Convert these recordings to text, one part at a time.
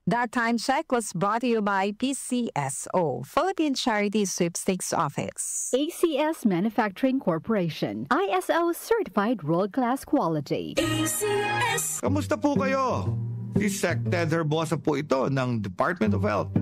That Time Check was brought to you by PCSO, Philippine Charity Sweepstakes Office. ACS Manufacturing Corporation, ISO Certified World-Class Quality. ACS! Kamusta po kayo? Si Sec Ted Herbosa po ito ng Department of Health.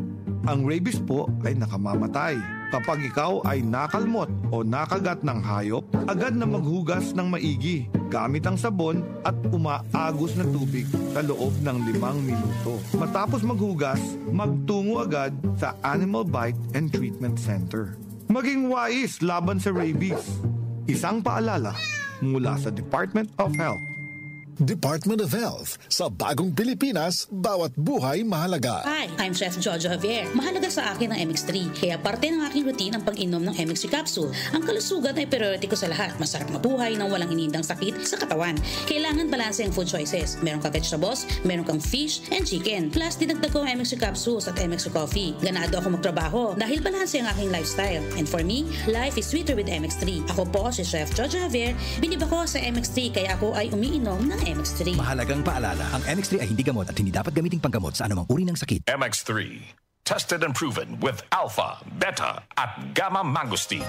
Ang rabies po ay nakamamatay. Kapag ikaw ay nakalmot o nakagat ng hayop, agad na maghugas ng maigi gamit ang sabon at umaagos na tubig sa loob ng 5 minuto. Matapos maghugas, magtungo agad sa Animal Bite and Treatment Center. Maging wais laban sa rabies. Isang paalala mula sa Department of Health. Department of Health. Sa bagong Pilipinas, bawat buhay mahalaga. Hi, I'm Chef Jojo Javier. Mahalaga sa akin ang MX3. Kaya parte ng aking routine ang pag-inom ng MX3 capsule. Ang kalusugan ay priority ko sa lahat. Masarap mabuhay nang walang inindang sakit sa katawan. Kailangan balanse ang food choices. Meron kang vegetables, meron kang fish and chicken. Plus, dinagdag ko ang MX3 capsules at MX3 coffee. Ganado ako magtrabaho dahil balanse ang aking lifestyle. And for me, life is sweeter with MX3. Ako po si Chef Jojo Javier. Bilib ako sa MX3 kaya ako ay umiinom ng MX3. Mahalagang paalala, ang MX3 ay hindi gamot at hindi dapat gamiting panggamot sa anumang uri ng sakit. MX3, tested and proven with alpha, beta, at gamma mangosteen.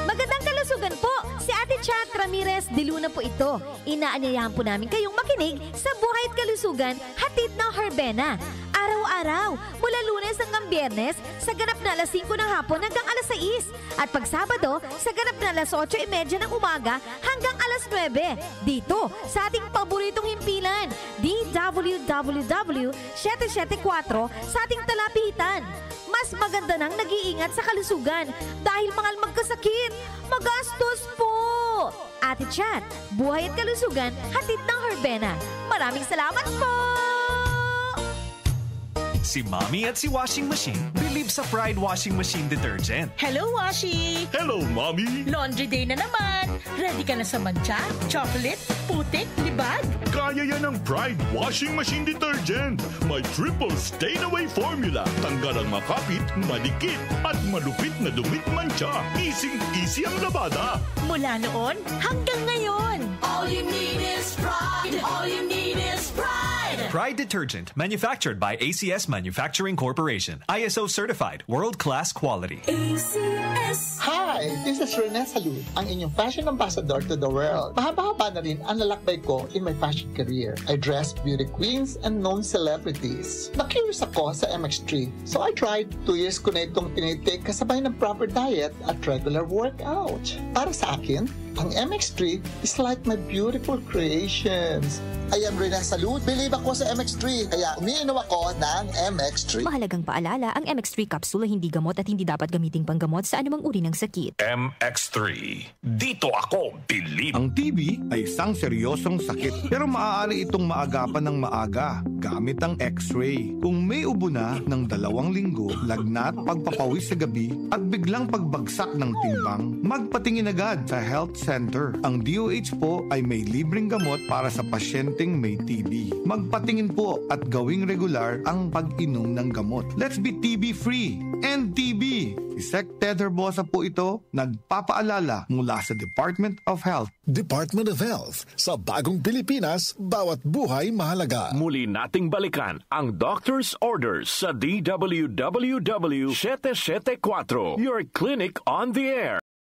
Magandang kalusugan po! Si Ate Chat Ramirez de Luna po ito. Inaanyayahan po namin kayong makinig sa Buhay at Kalusugan, hatid ng Herbena. Araw-araw, mula Lunes hanggang Biyernes, sa ganap na alas 5 ng hapon hanggang alas 6. At pag Sabado, sa ganap na alas 8:30 ng umaga hanggang alas 9. Dito, sa ating paboritong himpilan, DWWW 774 sa ating talapitan. Mas maganda nang nag-iingat sa kalusugan dahil mahal magkasakit. Magastos po! Ate Chat, Buhay at Kalusugan, hatid ng Herbena. Maraming salamat po! Si Mommy at si Washing Machine believe sa Pride Washing Machine Detergent. Hello, Washi! Hello, Mommy! Laundry day na naman! Ready ka na sa mancha, chocolate, putik, libag? Kaya yan ang Pride Washing Machine Detergent. May triple stain-away formula. Tanggal ang makapit, madikit, at malupit na dumit mancha. Easy ang labada. Mula noon hanggang ngayon. All you need is pride. All you need is pride. Pride Detergent, manufactured by ACS Manufacturing Corporation. ISO certified, world-class quality. ACS. Hi, this is Rene Salud, ang inyong fashion ambassador to the world. Mahaba-haba na rin ang lalakbay ko in my fashion career. I dress beauty queens and known celebrities. Na-curious ako sa MX3, so I tried. 2 years ko na itong tinitake kasabay ng proper diet at regular workout. Para sa akin, ang MX3 is like my beautiful creations. I am Rene Salud. Believe ako sa MX3, kaya umiinom ako ng MX3. Mahalagang paalala, ang MX3 capsule ay hindi gamot at hindi dapat gamiting panggamot sa anumang uri ng sakit. MX3, dito ako believe. Ang TB ay isang seryosong sakit pero maaari itong maagapan ng maaga gamit ang X-ray. Kung may ubo na ng 2 linggo, lagnat, pagpapawis sa gabi at biglang pagbagsak ng timbang, magpatingin agad sa health center. Ang DOH po ay may libreng gamot para sa pasyenteng may TB. Magpatingin po at gawing regular ang pag-inom ng gamot. Let's be TB-free and TB. Si Sec Ted Herbosa po ito, nagpapaalala mula sa Department of Health. Department of Health. Sa bagong Pilipinas, bawat buhay mahalaga. Muli nating balikan ang doctor's orders sa DWWW 774, your clinic on the air.